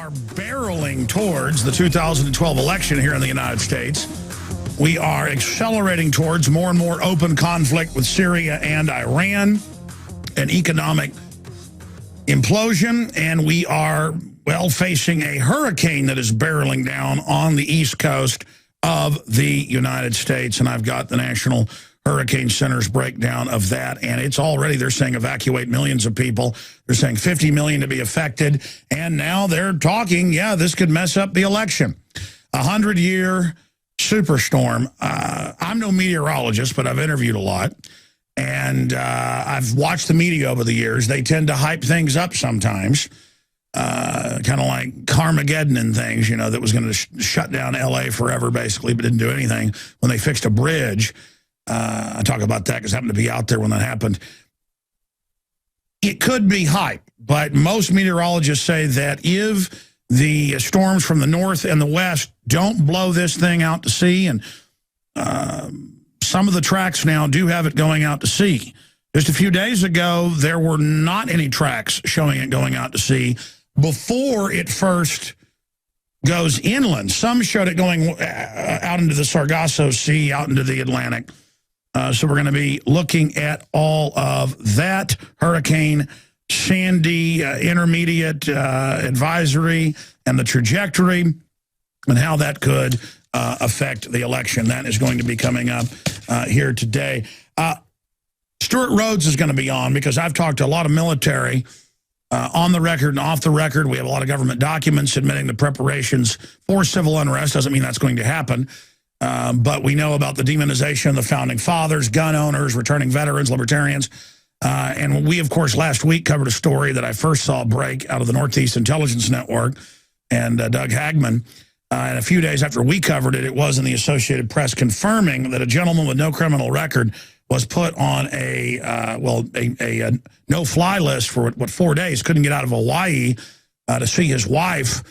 are barreling towards the 2012 election here in the United States. We are accelerating towards more and more open conflict with Syria and Iran, an economic implosion, and we are, well, facing a hurricane that is barreling down on the East Coast of the United States. And I've got the National Hurricane Center's breakdown of that, and it's already, they're saying, evacuate millions of people. They're saying 50 million to be affected, and now they're talking, yeah, this could mess up the election. 100-year superstorm. I'm no meteorologist, but I've interviewed a lot, and I've watched the media over the years. They tend to hype things up sometimes, kind of like Carmageddon and things, you know, that was going to shut down L.A. forever, basically, but didn't do anything when they fixed a bridge. I talk about that because I happened to be out there when that happened. It could be hype, but most meteorologists say that if the storms from the north and the west don't blow this thing out to sea, and some of the tracks now do have it going out to sea. Just a few days ago, there were not any tracks showing it going out to sea before it first goes inland. Some showed it going out into the Sargasso Sea, out into the Atlantic. So we're going to be looking at all of that. Hurricane Sandy intermediate advisory and the trajectory and how that could affect the election. That is going to be coming up here today. Stuart Rhodes is going to be on because I've talked to a lot of military on the record and off the record. We have a lot of government documents admitting the preparations for civil unrest. Doesn't mean that's going to happen. But we know about the demonization of the founding fathers, gun owners, returning veterans, libertarians. And we, of course, last week covered a story that I first saw break out of the Northeast Intelligence Network and Doug Hagman. And a few days after we covered it, it was in the Associated Press confirming that a gentleman with no criminal record was put on a no-fly list for, 4 days, couldn't get out of Hawaii to see his wife,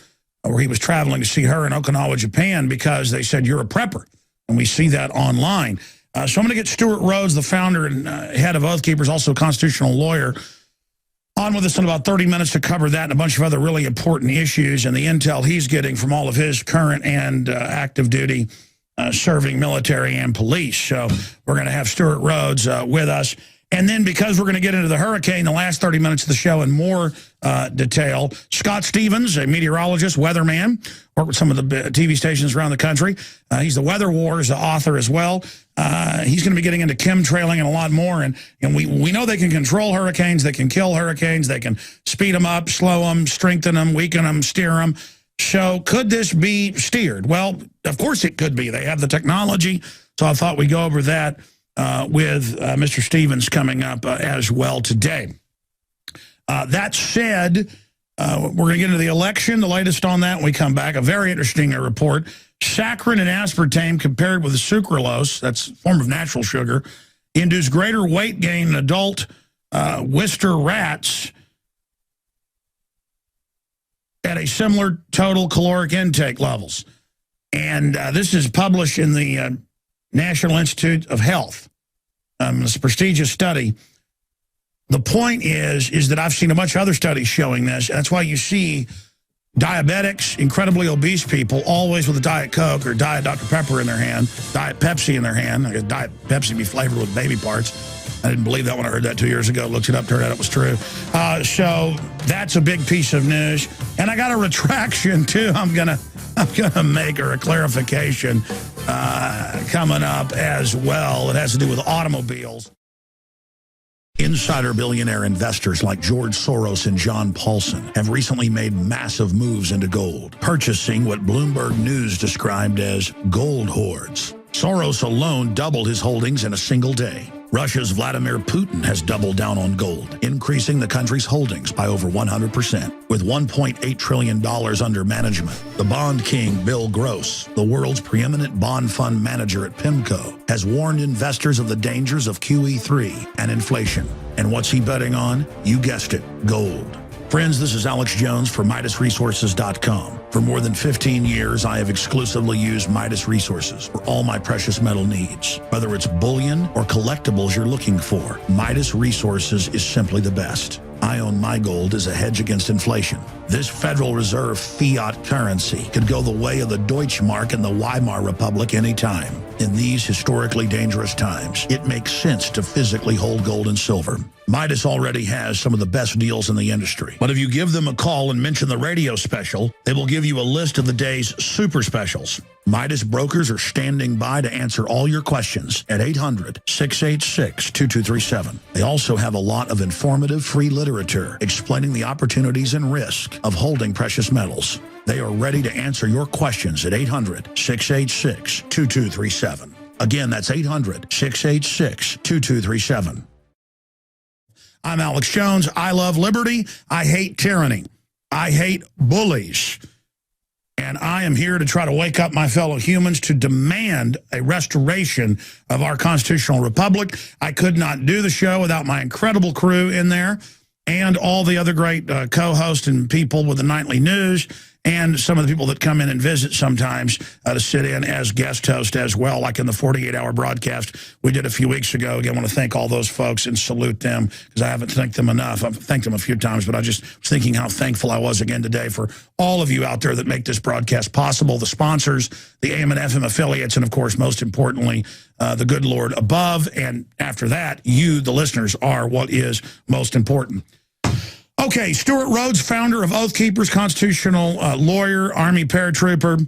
where he was traveling to see her in Okinawa, Japan, because they said, you're a prepper. And we see that online. So I'm going to get Stuart Rhodes, the founder and head of Oath Keepers, also a constitutional lawyer, on with us in about 30 minutes to cover that and a bunch of other really important issues and the intel he's getting from all of his current and active duty serving military and police. So we're going to have Stuart Rhodes with us. And then because we're going to get into the hurricane, the last 30 minutes of the show in more detail, Scott Stevens, a meteorologist, weatherman, worked with some of the TV stations around the country. He's the Weather Wars author as well. He's going to be getting into chemtrailing and a lot more. And we know they can control hurricanes. They can kill hurricanes. They can speed them up, slow them, strengthen them, weaken them, steer them. So could this be steered? Well, of course it could be. They have the technology. So I thought we'd go over that with Mr. Stevens coming up as well today. That said, we're going to get into the election, the latest on that when we come back. A very interesting report. Saccharin and aspartame compared with the sucralose, that's a form of natural sugar, induce greater weight gain in adult Wistar rats at a similar total caloric intake levels. And this is published in the National Institute of Health. It's a prestigious study. The point is that I've seen a bunch of other studies showing this. That's why you see diabetics, incredibly obese people, always with a Diet Coke or Diet Dr. Pepper in their hand, Diet Pepsi in their hand. I guess Diet Pepsi be flavored with baby parts. I didn't believe that when I heard that 2 years ago. Looked it up, turned out it was true. So that's a big piece of news. And I got a retraction, too. I'm gonna make, or a clarification coming up as well. It has to do with automobiles. Insider billionaire investors like George Soros and John Paulson have recently made massive moves into gold, purchasing what Bloomberg News described as gold hoards. Soros alone doubled his holdings in a single day. Russia's Vladimir Putin has doubled down on gold, increasing the country's holdings by over 100%, with $1.8 trillion under management. The bond king, Bill Gross, the world's preeminent bond fund manager at PIMCO, has warned investors of the dangers of QE3 and inflation. And what's he betting on? You guessed it, gold. Friends, this is Alex Jones for MidasResources.com. For more than 15 years, I have exclusively used Midas Resources for all my precious metal needs. Whether it's bullion or collectibles you're looking for, Midas Resources is simply the best. I own my gold as a hedge against inflation. This Federal Reserve fiat currency could go the way of the Deutschmark and the Weimar Republic anytime. In these historically dangerous times, it makes sense to physically hold gold and silver. Midas already has some of the best deals in the industry. But if you give them a call and mention the radio special, they will give you a list of the day's super specials. Midas brokers are standing by to answer all your questions at 800-686-2237. They also have a lot of informative free literature explaining the opportunities and risk of holding precious metals. They are ready to answer your questions at 800-686-2237. Again, that's 800-686-2237. I'm Alex Jones. I love liberty. I hate tyranny. I hate bullies. And I am here to try to wake up my fellow humans to demand a restoration of our constitutional republic. I could not do the show without my incredible crew in there and all the other great co-hosts and people with the nightly news and some of the people that come in and visit sometimes to sit in as guest host as well, like in the 48-hour broadcast we did a few weeks ago. Again, I want to thank all those folks and salute them because I haven't thanked them enough. I've thanked them a few times, but I just was thinking how thankful I was again today for all of you out there that make this broadcast possible, the sponsors, the AM and FM affiliates, and, of course, most importantly, the good Lord above. And after that, you, the listeners, are what is most important. Okay, Stuart Rhodes, founder of Oath Keepers, constitutional lawyer, Army paratrooper.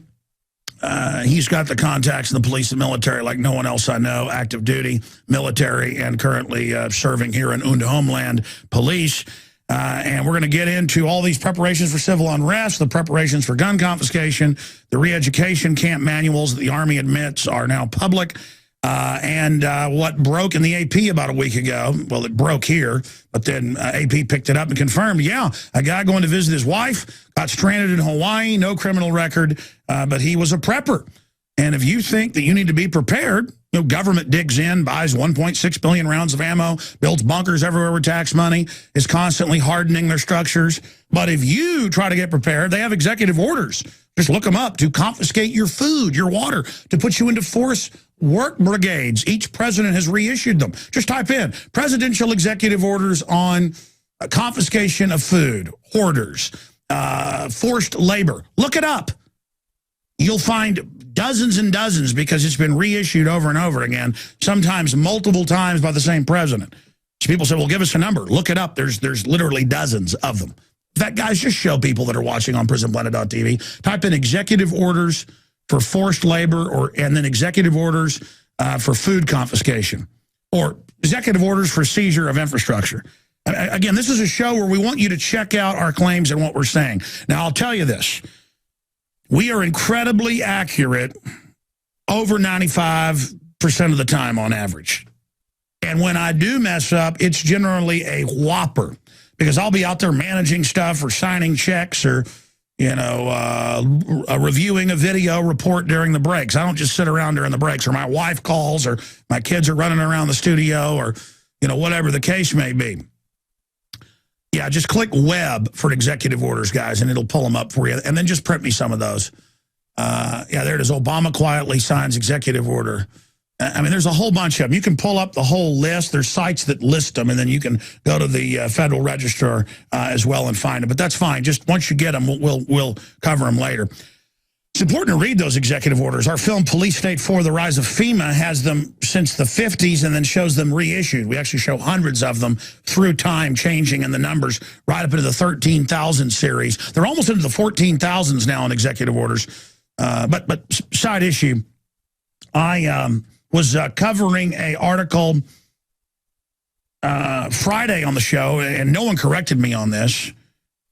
He's got the contacts in the police and military like no one else I know, active duty, military, and currently serving here in Homeland Police. And we're going to get into all these preparations for civil unrest, the preparations for gun confiscation, the re-education camp manuals that the Army admits are now public, and what broke in the AP about a week ago. Well, it broke here, but then AP picked it up and confirmed, yeah, a guy going to visit his wife got stranded in Hawaii, no criminal record, but he was a prepper. And if you think that you need to be prepared, you know, government digs in, buys 1.6 billion rounds of ammo, builds bunkers everywhere with tax money, is constantly hardening their structures. But if you try to get prepared, they have executive orders. Just look them up to confiscate your food, your water, to put you into force work brigades. Each president has reissued them. Just type in presidential executive orders on confiscation of food, hoarders, forced labor. Look it up. You'll find dozens and dozens because it's been reissued over and over again, sometimes multiple times by the same president. So people say, well, give us a number. Look it up. There's literally dozens of them. In fact, guys, just show people that are watching on prisonplanet.tv. Type in executive orders for forced labor and then executive orders for food confiscation or executive orders for seizure of infrastructure. Again, this is a show where we want you to check out our claims and what we're saying. Now, I'll tell you this. We are incredibly accurate over 95% of the time on average. And when I do mess up, it's generally a whopper because I'll be out there managing stuff or signing checks or, you know, reviewing a video report during the breaks. I don't just sit around during the breaks, or my wife calls, or my kids are running around the studio, or, you know, whatever the case may be. Yeah, just click web for executive orders, guys, and it'll pull them up for you. And then just print me some of those. Yeah, there it is. Obama quietly signs executive order. I mean, there's a whole bunch of them. You can pull up the whole list. There's sites that list them, and then you can go to the Federal Register as well and find them. But that's fine. Just once you get them, we'll cover them later. It's important to read those executive orders. Our film, Police State 4, The Rise of FEMA, has them since the 50s and then shows them reissued. We actually show hundreds of them through time changing in the numbers right up into the 13,000 series. They're almost into the 14,000s now in executive orders. But side issue, I was covering an article Friday on the show, and no one corrected me on this.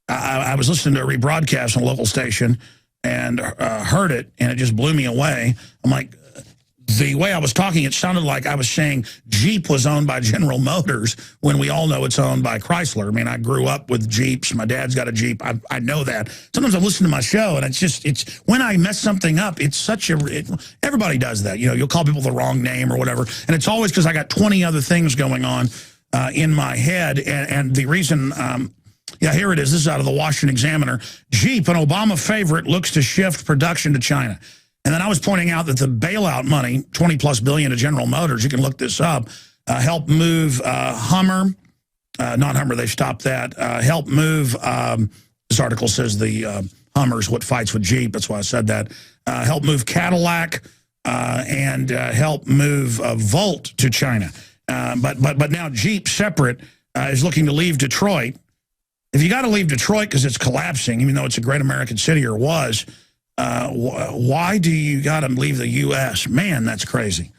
I was listening to a rebroadcast on a local station and heard it, and it just blew me away. I'm like, the way I was talking, it sounded like I was saying Jeep was owned by General Motors when we all know it's owned by Chrysler. I mean, I grew up with Jeeps. My dad's got a Jeep. I know that. Sometimes I listen to my show, and it's when I mess something up, it's such everybody does that. You know, you'll call people the wrong name or whatever, and it's always because I got 20 other things going on in my head, and the reason... yeah, here it is. This is out of the Washington Examiner. Jeep, an Obama favorite, looks to shift production to China. And then I was pointing out that the bailout money, $20+ billion to General Motors, you can look this up, helped move Hummer non-Hummer, they stopped that. Help move, this article says the Hummer's what fights with Jeep. That's why I said that. Help move Cadillac and help move Volt to China. But now Jeep, separate, is looking to leave Detroit. If you got to leave Detroit because it's collapsing, even though it's a great American city or was, why do you got to leave the U.S.? Man, that's crazy.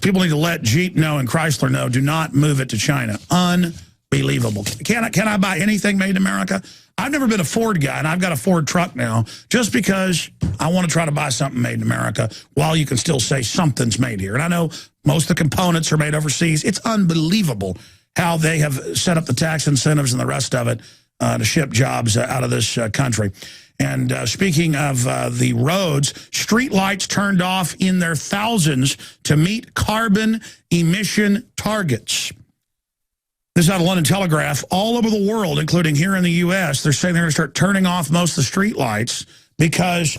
People need to let Jeep know and Chrysler know, do not move it to China. Unbelievable. Can I buy anything made in America? I've never been a Ford guy, and I've got a Ford truck now, just because I want to try to buy something made in America while you can still say something's made here. And I know most of the components are made overseas. It's unbelievable how they have set up the tax incentives and the rest of it to ship jobs out of this country. And speaking of the roads, street lights turned off in their thousands to meet carbon emission targets. This is out of London Telegraph. All over the world, including here in the U.S., they're saying they're going to start turning off most of the street lights because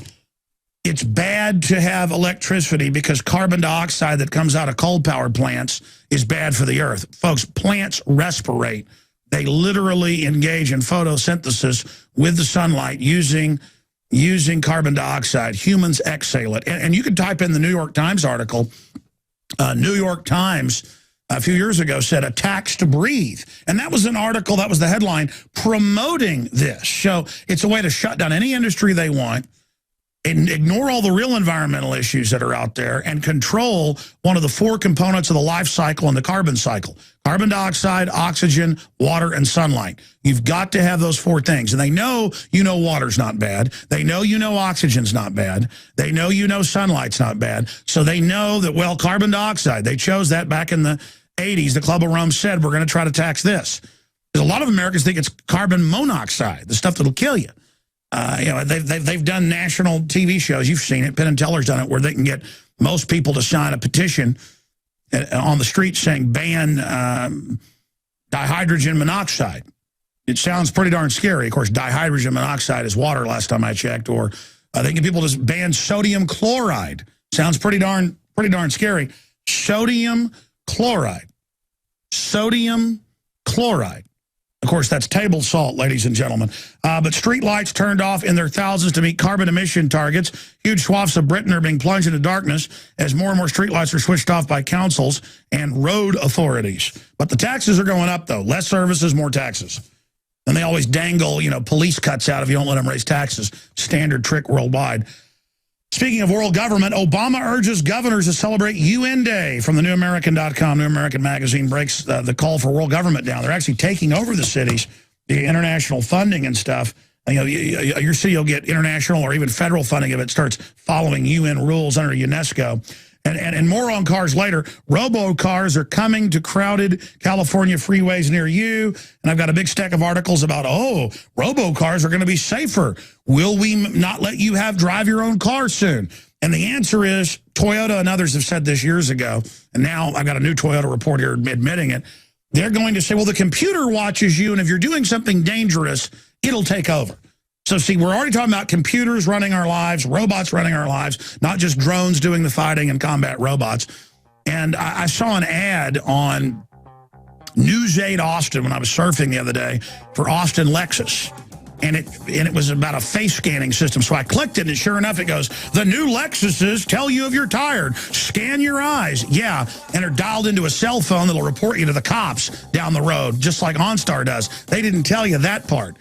it's bad to have electricity, because carbon dioxide that comes out of coal-powered plants is bad for the earth. Folks, plants respirate. They literally engage in photosynthesis with the sunlight using carbon dioxide. Humans exhale it. And you can type in the New York Times article. New York Times a few years ago said, "A tax to breathe." And that was an article, that was the headline, promoting this. So it's a way to shut down any industry they want, and ignore all the real environmental issues that are out there, and control one of the four components of the life cycle and the carbon cycle: carbon dioxide, oxygen, water, and sunlight. You've got to have those four things. And they know water's not bad. They know oxygen's not bad. They know sunlight's not bad. So they know that, well, carbon dioxide, they chose that back in the 80s. The Club of Rome said, we're going to try to tax this. Because a lot of Americans think it's carbon monoxide, the stuff that'll kill you. They've done national TV shows. You've seen it. Penn and Teller's done it, where they can get most people to sign a petition on the street saying ban dihydrogen monoxide. It sounds pretty darn scary. Of course, dihydrogen monoxide is water last time I checked. Or they get people to ban sodium chloride. Sounds pretty darn scary. Sodium chloride. Sodium chloride. Of course, that's table salt, ladies and gentlemen. But street lights turned off in their thousands to meet carbon emission targets. Huge swaths of Britain are being plunged into darkness as more and more street lights are switched off by councils and road authorities. But the taxes are going up, though. Less services, more taxes. And they always dangle, police cuts out if you don't let them raise taxes. Standard trick worldwide. Speaking of world government, Obama urges governors to celebrate UN Day. From the NewAmerican.com, New American Magazine breaks the call for world government down. They're actually taking over the cities, the international funding and stuff. Your city will get international or even federal funding if it starts following UN rules under UNESCO. And more on cars later. Robo-cars are coming to crowded California freeways near you. And I've got a big stack of articles about, robo-cars are going to be safer. Will we not let you drive your own car soon? And the answer is, Toyota and others have said this years ago, and now I've got a new Toyota report here admitting it. They're going to say, well, the computer watches you, and if you're doing something dangerous, it'll take over. So, see, we're already talking about computers running our lives, robots running our lives, not just drones doing the fighting and combat robots. And I saw an ad on News 8 Austin when I was surfing the other day for Austin Lexus. And it was about a face scanning system. So I clicked it, and sure enough, it goes, the new Lexuses tell you if you're tired. Scan your eyes. Yeah, and they're dialed into a cell phone that'll report you to the cops down the road, just like OnStar does. They didn't tell you that part.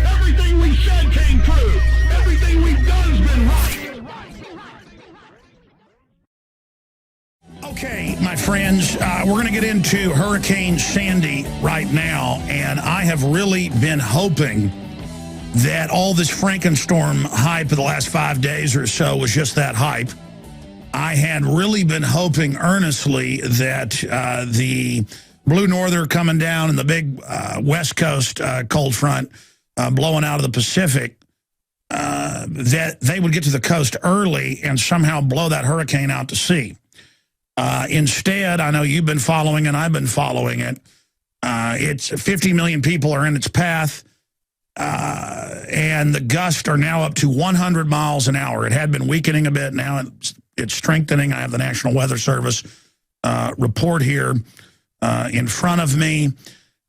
Everything we said came true. Everything we've done has been right. Okay, my friends, we're going to get into Hurricane Sandy right now, and I have really been hoping that all this Frankenstorm hype of the last 5 days or so was just that hype. I had really been hoping earnestly that the Blue Norther coming down and the big West Coast cold front blowing out of the Pacific, that they would get to the coast early and somehow blow that hurricane out to sea. Instead, I know you've been following and I've been following it. It's 50 million people are in its path, and the gusts are now up to 100 miles an hour. It had been weakening a bit. Now it's strengthening. I have the National Weather Service report here in front of me.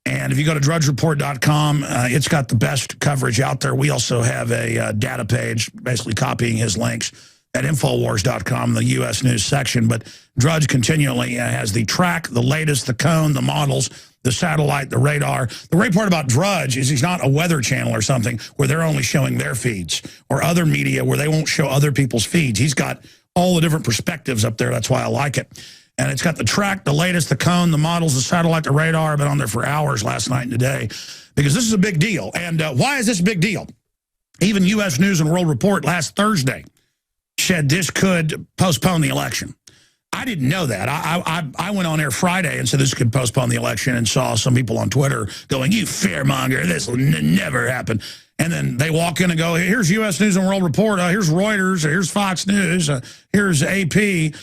And if you go to drudgereport.com, it's got the best coverage out there. We also have a data page, basically copying his links at Infowars.com, the U.S. News section. But Drudge continually has the track, the latest, the cone, the models, the satellite, the radar. The great part about Drudge is he's not a weather channel or something where they're only showing their feeds, or other media where they won't show other people's feeds. He's got all the different perspectives up there. That's why I like it. And it's got the track, the latest, the cone, the models, the satellite, the radar. I've been on there for hours last night and today because this is a big deal. And why is this a big deal? Even U.S. News and World Report last Thursday said this could postpone the election. I didn't know that. I went on air Friday and said this could postpone the election, and saw some people on Twitter going, "You fearmonger, this will never happen." And then they walk in and go, "Here's U.S. News and World Report. Here's Reuters. Here's Fox News. Here's AP."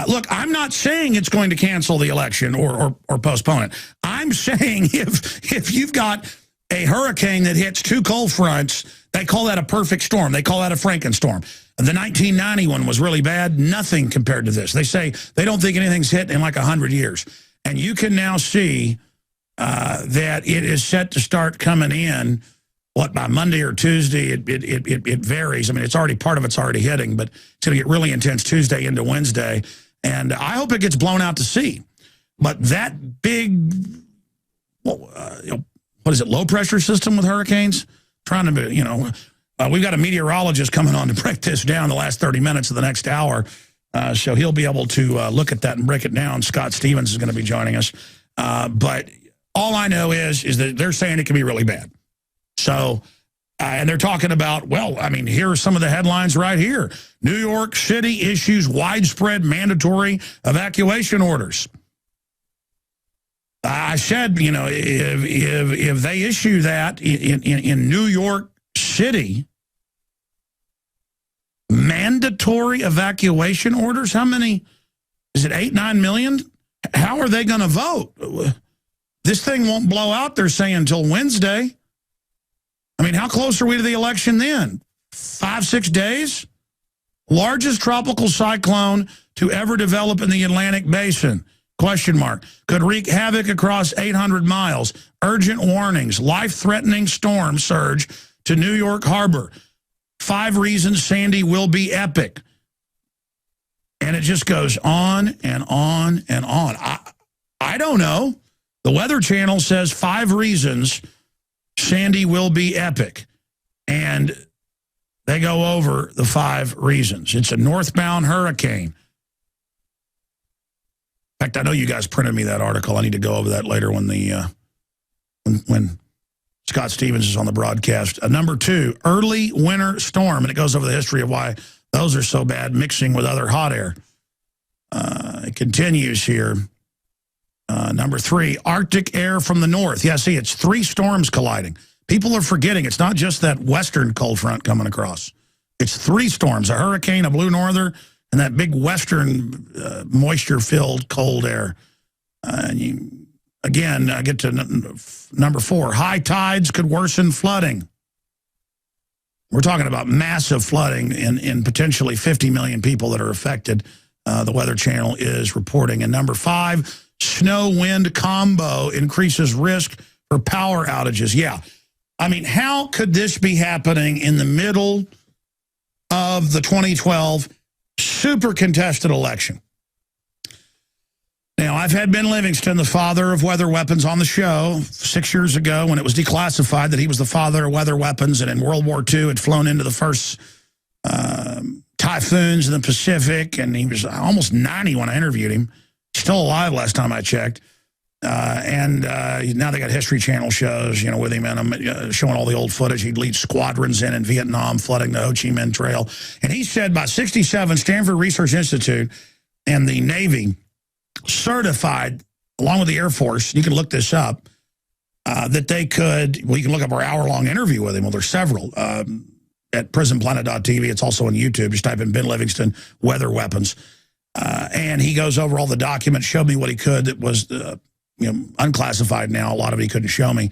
Look, I'm not saying it's going to cancel the election or postpone it. I'm saying if you've got a hurricane that hits two cold fronts, they call that a perfect storm. They call that a Frankenstorm. The 1990 one was really bad. Nothing compared to this. They say they don't think anything's hit in like 100 years. And you can now see that it is set to start coming in, what, by Monday or Tuesday? It varies. I mean, it's already, part of it's already hitting, but it's going to get really intense Tuesday into Wednesday. And I hope it gets blown out to sea. But that big, what is it, low pressure system with hurricanes? Trying to, we've got a meteorologist coming on to break this down the last 30 minutes of the next hour. So he'll be able to look at that and break it down. Scott Stevens is going to be joining us. But all I know is that they're saying it can be really bad. So, and they're talking about, well, I mean, here are some of the headlines right here. New York City issues widespread mandatory evacuation orders. I said, if they issue that in New York City, mandatory evacuation orders, how many, is it 8, 9 million? How are they going to vote? This thing won't blow out, they're saying, until Wednesday. I mean, how close are we to the election then? 5, 6 days? Largest tropical cyclone to ever develop in the Atlantic Basin. Question mark. Could wreak havoc across 800 miles. Urgent warnings. Life-threatening storm surge to New York Harbor. 5 reasons Sandy will be epic. And it just goes on and on and on. I don't know. The Weather Channel says 5 reasons Sandy will be epic. And they go over the 5 reasons. It's a northbound hurricane. In fact, I know you guys printed me that article. I need to go over that later when when Scott Stevens is on the broadcast. Number 2, early winter storm. And it goes over the history of why those are so bad, mixing with other hot air. It continues here. Number 3, Arctic air from the north. Yeah, see, it's 3 storms colliding. People are forgetting it's not just that western cold front coming across. It's 3 storms, a hurricane, a blue norther, and that big western moisture-filled cold air. And you, again, get to number 4. High tides could worsen flooding. We're talking about massive flooding in potentially 50 million people that are affected. The Weather Channel is reporting. And number 5, snow-wind combo increases risk for power outages. Yeah. I mean, how could this be happening in the middle of the 2012 super contested election? Now, I've had Ben Livingston, the father of weather weapons, on the show 6 years ago when it was declassified that he was the father of weather weapons, and in World War II had flown into the first typhoons in the Pacific, and he was almost 90 when I interviewed him. Still alive last time I checked. And now they got History Channel shows, with him in them, showing all the old footage. He'd lead squadrons in Vietnam, flooding the Ho Chi Minh Trail. And he said by 67, Stanford Research Institute and the Navy certified, along with the Air Force, you can look this up, that they could, well, you can look up our hour-long interview with him. Well, there's several at prisonplanet.tv. It's also on YouTube. Just type in Ben Livingston, weather weapons. And he goes over all the documents, showed me what he could that was unclassified now. A lot of it he couldn't show me.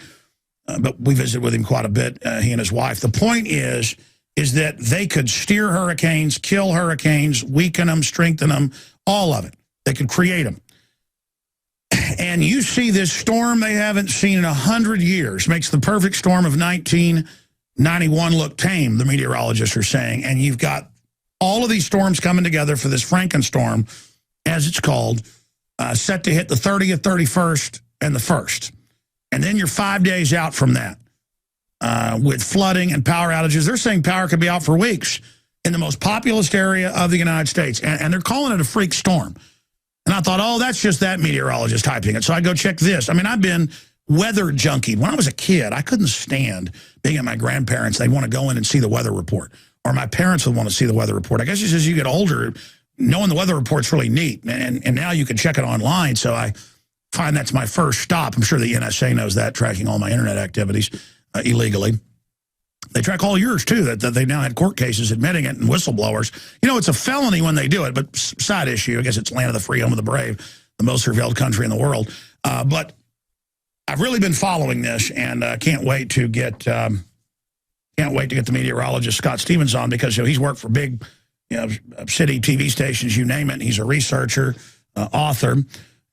But we visited with him quite a bit, he and his wife. The point is that they could steer hurricanes, kill hurricanes, weaken them, strengthen them, all of it. They could create them. And you see this storm they haven't seen in 100 years. Makes the perfect storm of 1991 look tame, the meteorologists are saying. And you've got all of these storms coming together for this Frankenstorm, as it's called, set to hit the 30th, 31st, and the 1st. And then you're 5 days out from that with flooding and power outages. They're saying power could be out for weeks in the most populous area of the United States. And they're calling it a freak storm. And I thought, oh, that's just that meteorologist typing it. So I go check this. I mean, I've been weather junkie. When I was a kid, I couldn't stand being at my grandparents. They'd want to go in and see the weather report. Or my parents would want to see the weather report. I guess just as you get older, knowing the weather report's really neat. And now you can check it online. So I find that's my first stop. I'm sure the NSA knows that, tracking all my internet activities illegally. They track all yours, too, that they now had court cases admitting it and whistleblowers. You know, it's a felony when they do it, but side issue. I guess it's land of the free, home of the brave, the most surveilled country in the world. But I've really been following this and can't wait to get the meteorologist Scott Stevens on, because he's worked for big city TV stations, you name it. He's a researcher, author.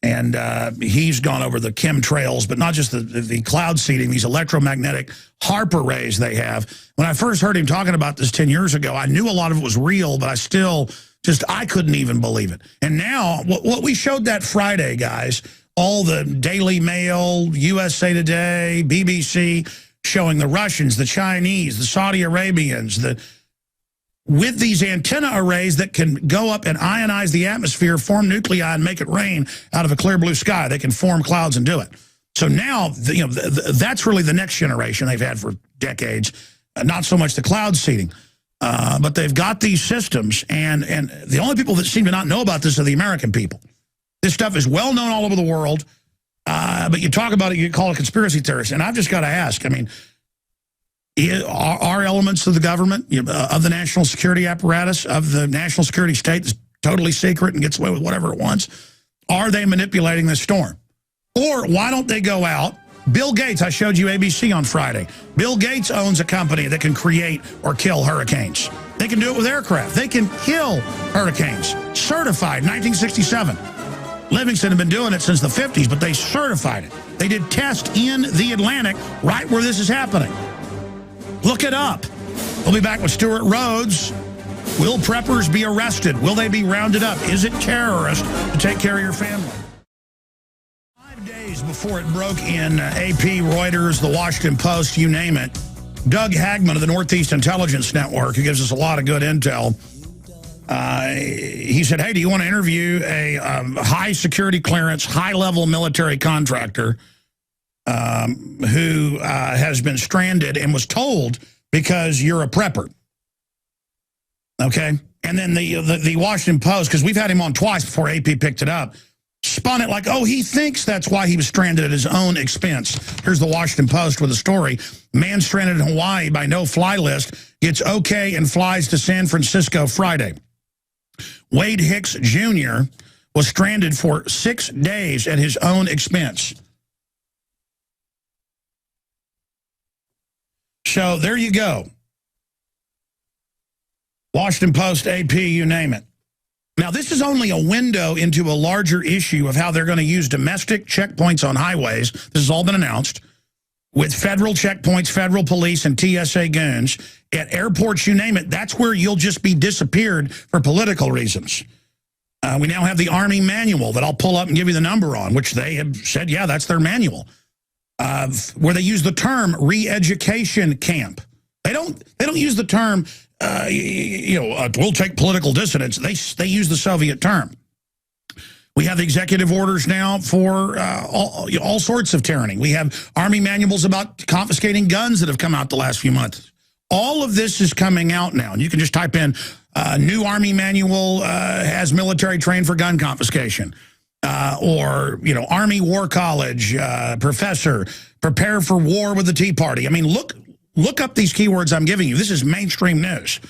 And he's gone over the chemtrails, but not just the cloud seeding, these electromagnetic Harper rays they have. When I first heard him talking about this 10 years ago, I knew a lot of it was real, but I still I couldn't even believe it. And now, what we showed that Friday, guys, all the Daily Mail, USA Today, BBC, showing the Russians, the Chinese, the Saudi Arabians, with these antenna arrays that can go up and ionize the atmosphere, form nuclei, and make it rain out of a clear blue sky. They can form clouds and do it. So now, that's really the next generation they've had for decades. Not so much the cloud seeding, but they've got these systems, and the only people that seem to not know about this are the American people. This stuff is well known all over the world, but you talk about it, you call it conspiracy theorists. And I've just got to ask, I mean, are elements of the government, of the national security apparatus, of the national security state that's totally secret and gets away with whatever it wants, are they manipulating this storm? Or why don't they go out? Bill Gates, I showed you ABC on Friday. Bill Gates owns a company that can create or kill hurricanes. They can do it with aircraft. They can kill hurricanes. Certified, 1967. Livingston had been doing it since the 50s, but they certified it. They did tests in the Atlantic right where this is happening. Look it up. We'll be back with Stuart Rhodes. Will preppers be arrested? Will they be rounded up? Is it terrorist to take care of your family? 5 days before it broke in AP, Reuters, the Washington Post, you name it, Doug Hagman of the Northeast Intelligence Network, who gives us a lot of good intel, he said, hey, do you want to interview a high security clearance, high-level military contractor who has been stranded and was told because you're a prepper? Okay? And then the Washington Post, because we've had him on twice before AP picked it up, spun it like, oh, he thinks that's why he was stranded at his own expense. Here's the Washington Post with a story. Man stranded in Hawaii by no-fly list gets okay and flies to San Francisco Friday. Wade Hicks Jr. was stranded for 6 days at his own expense. So there you go. Washington Post, AP, you name it. Now, this is only a window into a larger issue of how they're going to use domestic checkpoints on highways. This has all been announced. With federal checkpoints, federal police, and TSA goons. At airports, you name it, that's where you'll just be disappeared for political reasons. We now have the Army manual that I'll pull up and give you the number on, which they have said, yeah, that's their manual. Where they use the term re-education camp. They don't use the term, we'll take political dissidents. They use the Soviet term. We have the executive orders now for all sorts of tyranny. We have Army manuals about confiscating guns that have come out the last few months. All of this is coming out now. And you can just type in, new Army manual has military trained for gun confiscation. Or, Army War College, professor, prepare for war with the Tea Party. I mean, look up these keywords I'm giving you. This is mainstream news.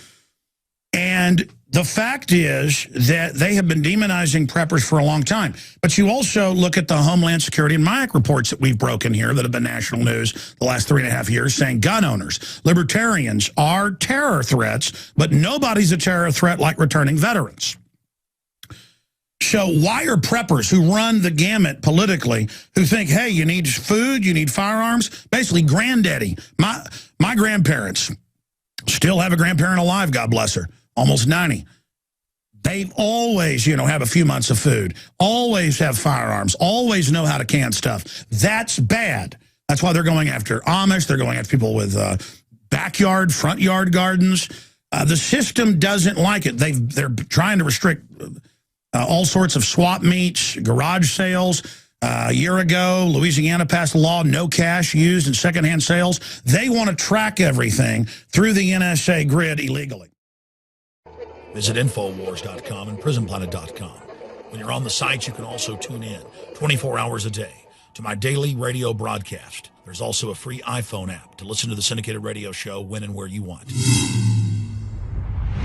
And the fact is that they have been demonizing preppers for a long time. But you also look at the Homeland Security and MIAC reports that we've broken here that have been national news the last 3.5 years, saying gun owners, libertarians are terror threats, but nobody's a terror threat like returning veterans. So why are preppers who run the gamut politically, who think, hey, you need food, you need firearms, basically granddaddy. My grandparents still have a grandparent alive, God bless her, almost 90. They always, have a few months of food, always have firearms, always know how to can stuff. That's bad. That's why they're going after Amish. They're going after people with backyard, front yard gardens. The system doesn't like it. They're trying to restrict all sorts of swap meets, garage sales. A year ago, Louisiana passed a law, no cash used in secondhand sales. They want to track everything through the NSA grid illegally. Visit Infowars.com and PrisonPlanet.com. When you're on the site, you can also tune in 24 hours a day to my daily radio broadcast. There's also a free iPhone app to listen to the syndicated radio show when and where you want.